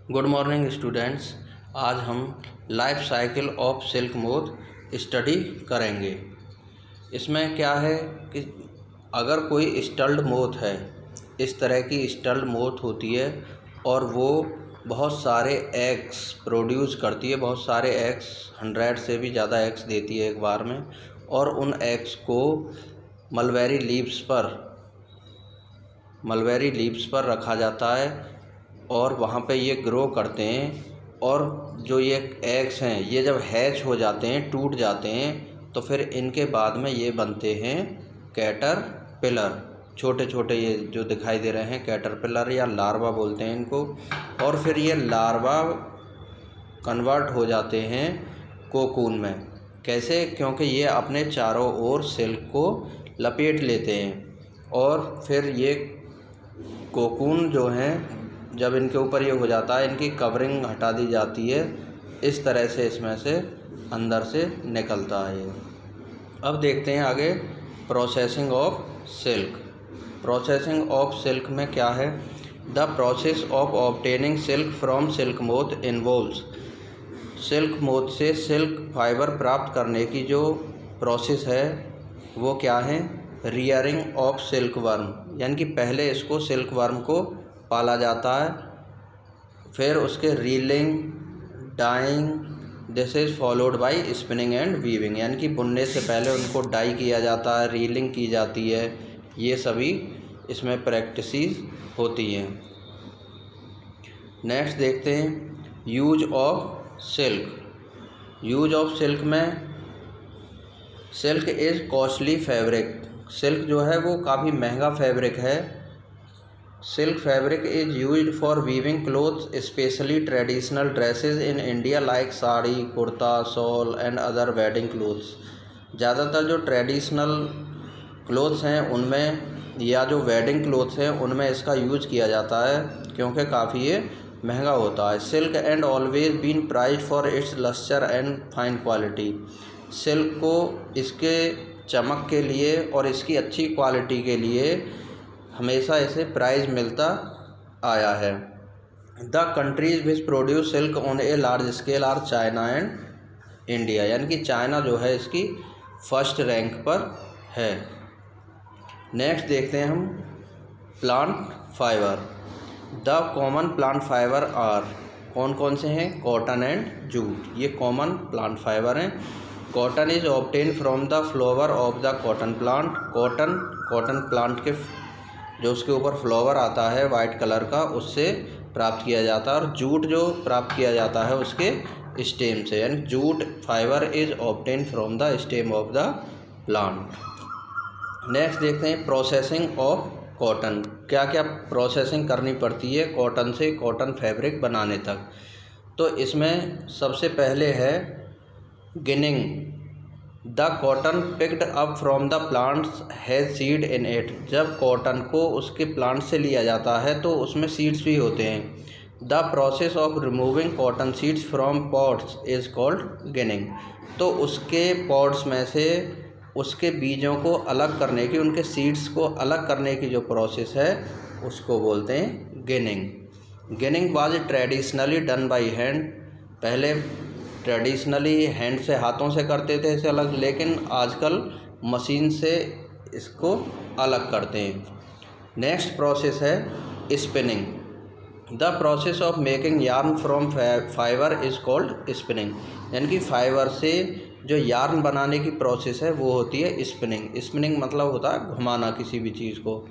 Good morning students. आज हम life cycle of silk moth study करेंगे। इसमें क्या है कि अगर कोई स्टल्ड मोथ है, इस तरह की स्टल्ड मोथ होती है और वो बहुत सारे एग्स प्रोड्यूस करती है, बहुत सारे एग्स 100 से भी ज़्यादा एग्स देती है एक बार में, और उन एग्स को मलबेरी लीव्स पर रखा जाता है और वहाँ पे ये ग्रो करते हैं। और जो ये एग्स हैं ये जब हैच हो जाते हैं, टूट जाते हैं, तो फिर इनके बाद में ये बनते हैं कैटरपिलर। छोटे छोटे ये जो दिखाई दे रहे हैं कैटरपिलर या लार्वा बोलते हैं इनको। और फिर ये लार्वा कन्वर्ट हो जाते हैं कोकून में। कैसे? क्योंकि ये अपने चारों ओर सिल्क को लपेट लेते हैं और फिर ये कोकून जो हैं, जब इनके ऊपर ये हो जाता है, इनकी कवरिंग हटा दी जाती है, इस तरह से इसमें से अंदर से निकलता है ये। अब देखते हैं आगे processing of silk. Processing of silk में क्या है? The process of obtaining silk from silk moth involves. Silk moth से सिल्क फाइबर प्राप्त करने की जो प्रोसेस है वो क्या है? रियरिंग ऑफ सिल्क वर्म, यानी कि पहले इसको सिल्क वर्म को पाला जाता है, फिर उसके reeling, dyeing, this is followed by spinning and weaving, यानी कि बुनने से पहले उनको डाई किया जाता है, रीलिंग की जाती है, ये सभी इसमें प्रैक्टिसेस होती हैं। नेक्स्ट देखते हैं use of silk. Use of silk में silk is costly fabric. Silk जो है वो काफ़ी महंगा फैब्रिक है। Silk fabric is used for weaving clothes, especially traditional dresses in India like sari, kurta, shawl and other wedding clothes। ज़्यादातर जो ट्रेडिशनल क्लोथ्स हैं उनमें या जो वेडिंग क्लोथ्स हैं उनमें इसका यूज किया जाता है, क्योंकि काफ़ी ये महंगा होता है। Silk and always been prized for its lustre and fine quality. Silk को इसके चमक के लिए और इसकी अच्छी क्वालिटी के लिए हमेशा इसे प्राइज़ मिलता आया है। The countries which produce silk on a large scale are China and India, यानी कि चाइना जो है इसकी फर्स्ट रैंक पर है। नेक्स्ट देखते हैं हम plant fibre. The common plant fibre are, कौन कौन से हैं? कॉटन एंड जूट, ये कॉमन प्लांट फाइबर हैं। Cotton is obtain from the flower of the cotton plant. Cotton plant के जो उसके ऊपर फ्लावर आता है वाइट कलर का, उससे प्राप्त किया जाता है। और जूट जो प्राप्त किया जाता है उसके स्टेम से, यानी jute fibre is obtain from the stem of the plant. Next देखते हैं प्रोसेसिंग ऑफ कॉटन। क्या क्या प्रोसेसिंग करनी पड़ती है कॉटन से कॉटन फैब्रिक बनाने तक? तो इसमें सबसे पहले है ginning. The cotton picked up from the plants has seed in it. जब कॉटन को उसके प्लांट से लिया जाता है तो उसमें सीड्स भी होते हैं। The process of removing cotton seeds from pods is called ginning. तो उसके पॉड्स में से उसके बीजों को अलग करने की, उनके सीड्स को अलग करने की जो प्रोसेस है उसको बोलते हैं ginning. Ginning was traditionally done by hand. पहले ट्रेडिशनली हैंड से, हाथों से करते थे इसे अलग, लेकिन आजकल मशीन से इसको अलग करते हैं। नेक्स्ट प्रोसेस है spinning. The process of making yarn from fibre is called spinning, यानी कि फाइबर से जो यार्न बनाने की प्रोसेस है वो होती है स्पिनिंग। स्पिनिंग मतलब होता है घुमाना किसी भी चीज़ को।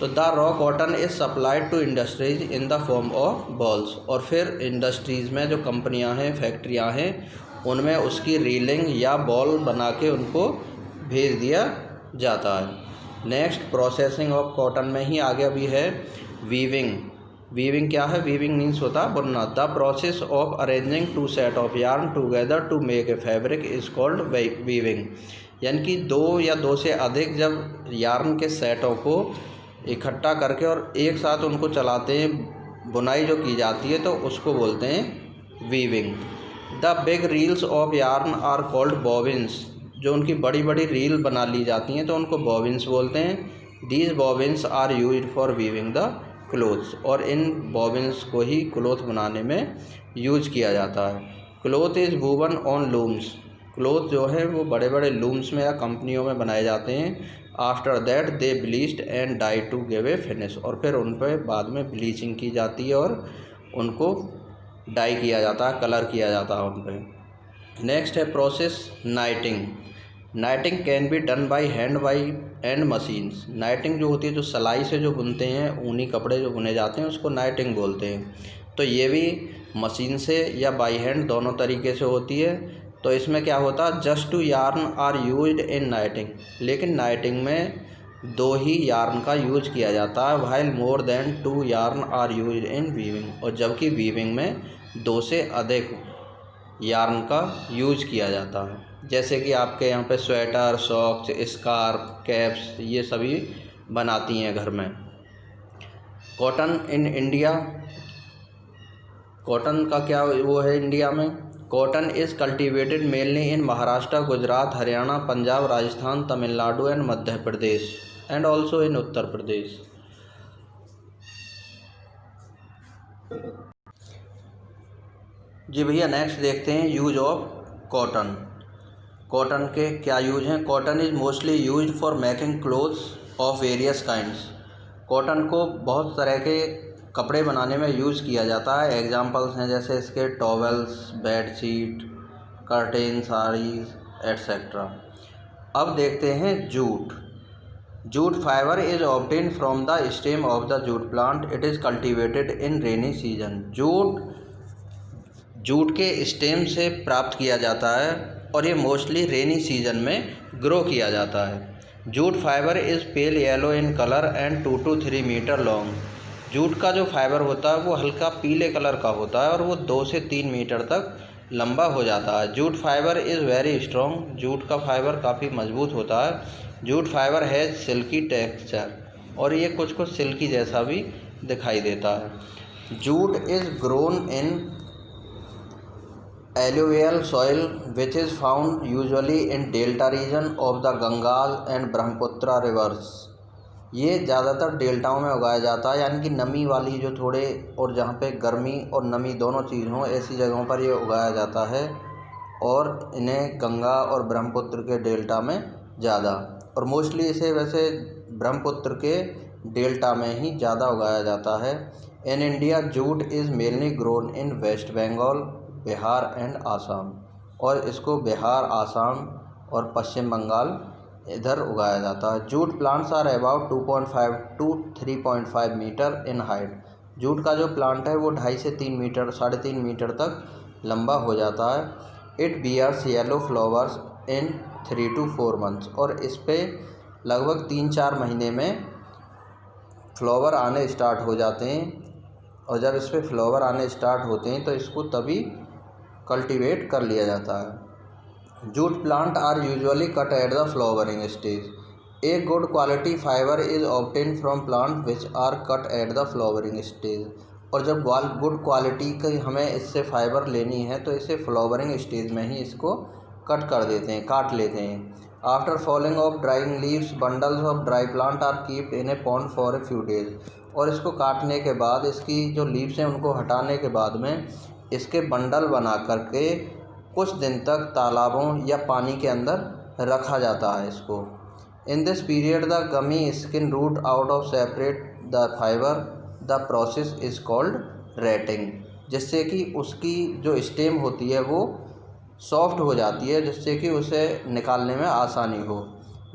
तो the raw cotton is supplied to industries in the form of bolls. और फिर इंडस्ट्रीज़ में जो कंपनियां हैं, फैक्ट्रियां हैं, उनमें उसकी रीलिंग या बॉल बना के उनको भेज दिया जाता है। नेक्स्ट प्रोसेसिंग ऑफ कॉटन में ही आगे भी है वीविंग। वीविंग क्या है? वीविंग मीन्स होता है बुनना। The process of arranging two set of yarn together to make a fabric is called weaving, यानी कि दो या दो से अधिक जब यार्न के सेटों को इकट्ठा करके और एक साथ उनको चलाते हैं, बुनाई जो की जाती है, तो उसको बोलते हैं weaving. The big reels of yarn are called bobbins. जो उनकी बड़ी बड़ी रील बना ली जाती हैं तो उनको बॉबिन्स बोलते हैं। These bobbins are used for weaving the clothes, और इन बॉबिन्स को ही क्लोथ बनाने में यूज किया जाता है। Cloth is woven on looms, cloth जो है वो बड़े बड़े लूम्स में या कंपनियों में बनाए जाते हैं। After that they bleached and dye to give a finish, और फिर उन पर बाद में ब्लीचिंग की जाती है और उनको डाई किया जाता है, कलर किया जाता है उन पर। नेक्स्ट है process नाइटिंग। नाइटिंग can be done by hand by and machines. नाइटिंग जो होती है, जो सिलाई से जो बुनते हैं, ऊनी कपड़े जो बुने जाते हैं, उसको नाइटिंग बोलते हैं। तो ये भी मशीन से या बाई हैंड दोनों तरीके से होती है। तो इसमें क्या होता है, just two yarn are used in knitting, लेकिन नाइटिंग में 2 ही यार्न का यूज किया जाता है, while more than 2 yarn are used in weaving, और जबकि वीविंग में 2 से अधिक यार्न का यूज किया जाता है। जैसे कि आपके यहाँ पे स्वेटर, सॉक्स, स्कार्फ, कैप्स, ये सभी बनाती हैं घर में। कॉटन इन इंडिया, कॉटन का क्या वो है इंडिया में। Cotton is cultivated mainly in Maharashtra, Gujarat, Haryana, Punjab, Rajasthan, Tamil Nadu and Madhya Pradesh and also in Uttar Pradesh. जी भैया, नेक्स्ट देखते हैं यूज ऑफ कॉटन। कॉटन के क्या यूज हैं। Cotton is mostly used for making clothes of various kinds. Cotton को बहुत तरह के कपड़े बनाने में यूज़ किया जाता है। एग्जांपल्स हैं जैसे इसके towels, bedsheet, curtain, saris etcetera. अब देखते हैं jute. Jute fibre is obtain from the stem of the jute plant, it is cultivated in rainy season. Jute के स्टेम से प्राप्त किया जाता है और ये मोस्टली रेनी सीजन में ग्रो किया जाता है। Jute fibre is pale yellow in colour and 2 to 3 metre long. Jute का जो फाइबर होता है वो हल्का पीले कलर का होता है और वो 2 से 3 मीटर तक लंबा हो जाता है। Jute fibre is very strong. Jute का फाइबर काफ़ी मजबूत होता है। Jute fibre has silky texture, और ये कुछ सिल्की जैसा भी दिखाई देता है। Jute is grown in alluvial soil which is found usually in delta region of the Gangas and Brahmaputra rivers। ये ज़्यादातर डेल्टाओं में उगाया जाता है, यानी कि नमी वाली जो थोड़े और जहाँ पे गर्मी और नमी दोनों चीज़ हों ऐसी जगहों पर ये उगाया जाता है, और इन्हें गंगा और ब्रह्मपुत्र के डेल्टा में ज़्यादा, और मोस्टली इसे वैसे ब्रह्मपुत्र के डेल्टा में ही ज़्यादा उगाया जाता है। In India jute is mainly grown in West Bengal, Bihar and Assam, और इसको बिहार, आसाम और पश्चिम बंगाल इधर उगाया जाता है। Jute plants are about 2.5 to 3.5 metre in height. Jute का जो प्लांट है वो 2.5 से 3 मीटर, 3.5 मीटर तक लंबा हो जाता है। It bears yellow flowers in 3 to 4 months, और इस पे लगभग 3-4 महीने में फ्लावर आने स्टार्ट हो जाते हैं, और जब इस पे फ्लावर आने स्टार्ट होते हैं तो इसको तभी कल्टीवेट कर लिया जाता है। Jute plant are usually cut at the flowering stage. A good quality fibre is obtain from plant which are cut at the flowering stage. और जब गुड क्वालिटी की हमें इससे फाइबर लेनी है तो इसे फ्लावरिंग स्टेज में ही इसको कट कर देते हैं, काट लेते हैं। After falling of drying leaves bundles of dry plant are keeped in a pond for a few days. और इसको काटने के बाद, इसकी जो लीव्स हैं उनको हटाने के बाद में इसके बंडल बना करके कुछ दिन तक तालाबों या पानी के अंदर रखा जाता है इसको। In this period the gummy skin root out of separate the fibre, the process is called retting. जिससे कि उसकी जो स्टेम होती है वो सॉफ्ट हो जाती है, जिससे कि उसे निकालने में आसानी हो।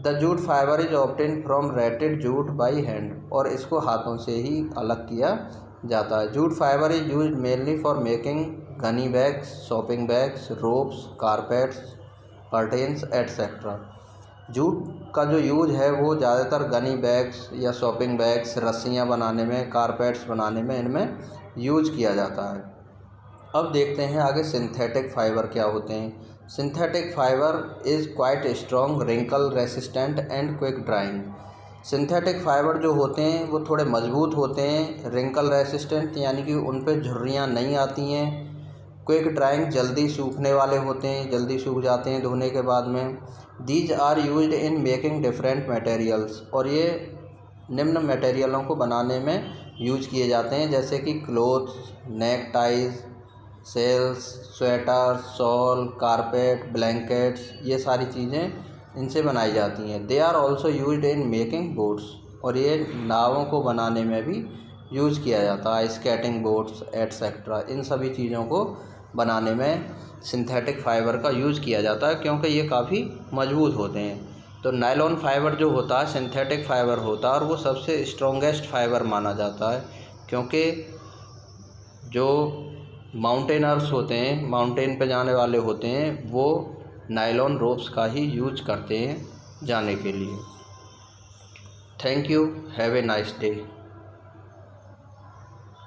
The jute fibre is obtain from rated jute by hand, और इसको हाथों से ही अलग किया जाता है। Jute fibre is used mainly for making Ghani bags, shopping bags, ropes, carpets, curtains etcetera. Jute का जो यूज है वो ज़्यादातर गनी बैग्स या शॉपिंग बैग्स, रस्सियाँ बनाने में, कारपेट्स बनाने में इनमें यूज किया जाता है। अब देखते हैं आगे सिंथेटिक फाइबर क्या होते हैं। Synthetic fibre is quite strong, wrinkle resistant and quick drying. Synthetic fibre जो होते हैं वो थोड़े मजबूत होते हैं, रिंकल रेसिस्टेंट यानी कि उन पे झुर्रियाँ नहीं आती हैं, क्विक ड्राइंग जल्दी सूखने वाले होते हैं, जल्दी सूख जाते हैं धोने के बाद में। These are used in making different materials, और ये निम्न मटेरियलों को बनाने में यूज किए जाते हैं, जैसे कि clothes, neck ties, sails, sweater, shawl, carpet, blankets, ये सारी चीज़ें इनसे बनाई जाती हैं। They are also used in making boats, और ये नावों को बनाने में भी यूज़ किया जाता है। स्केटिंग बोट्स एटसेट्रा, इन सभी चीज़ों को बनाने में सिंथेटिक फाइबर का यूज़ किया जाता है, क्योंकि ये काफ़ी मजबूत होते हैं। तो नायलॉन फाइबर जो होता है सिंथेटिक फाइबर होता है, और वो सबसे स्ट्रॉन्गेस्ट फाइबर माना जाता है, क्योंकि जो माउंटेनर्स होते हैं, माउंटेन पे जाने वाले होते हैं, वो नायलॉन रोप्स का ही यूज करते हैं जाने के लिए। Thank you, have a nice day.